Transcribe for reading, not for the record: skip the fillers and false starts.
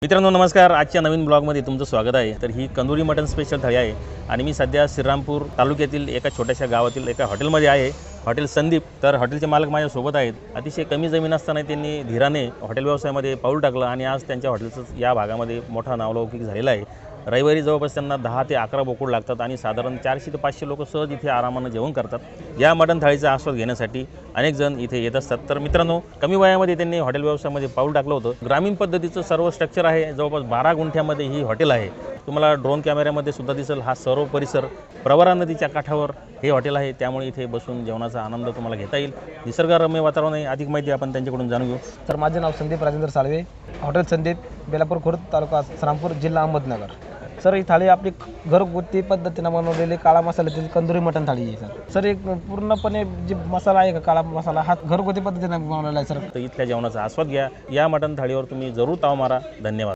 मित्रांनो नमस्कार. आजच्या नवीन ब्लॉगमध्ये तुमचं स्वागत आहे. तर ही कंदुरी मटन स्पेशल थाळी आहे आणि मी सध्या श्रीरामपूर तालुक्यातील एका छोट्याशा गावातील एका हॉटेलमध्ये आहे, हॉटेल संदीप. तर हॉटेलचे मालक माझ्यासोबत आहेत. अतिशय कमी जमीन असताना त्यांनी धीराने हॉटेल व्यवसायामध्ये पाऊल टाकलं आणि आज त्यांच्या हॉटेलचं या भागामध्ये मोठा नावलौकिक झालेला आहे. रविवारी जवळपास त्यांना 10 ते 11 बोकड लागतात आणि साधारण 400 ते 500 लोक सहज इथे आरामानं जेवण करतात. या मटण थाळीचा आस्वाद घेण्यासाठी अनेक जण इथे येत असतात. तर मित्रांनो, कमी वयामध्ये त्यांनी हॉटेल व्यवसायामध्ये पाऊल टाकलं होतं. ग्रामीण पद्धतीचं सर्व स्ट्रक्चर आहे. जवळपास 12 गुंठ्यामध्ये ही हॉटेल आहे. तुम्हाला ड्रोन कॅमेऱ्यामध्ये सुद्धा दिसेल हा सर्व परिसर. प्रवरा नदीच्या काठावर हे हॉटेल आहे, त्यामुळे इथे बसून जेवणाचा आनंद तुम्हाला घेता येईल. निसर्गरम्य वातावरण आहे. अधिक माहिती आपण त्यांच्याकडून जाणून घेऊ. तर माझे नाव संदीप राजेंद्र साळवे, हॉटेल संदीप, बेलापूर खुर्द, तालुका श्रीरामपूर, जिल्हा अहमदनगर. सर ही थाळी आपली घरगुती पद्धतीनं बनवलेली काळा मसाल्याची कंदुरी मटण थाळी आहे. सर एक पूर्णपणे जे मसाला आहे का काळा मसाला हा घरगुती पद्धतीनं बनवलेला आहे सर. तर इथल्या जेवणाचा आस्वाद घ्या. या मटण थाळीवर तुम्ही जरूर ताव मारा. धन्यवाद.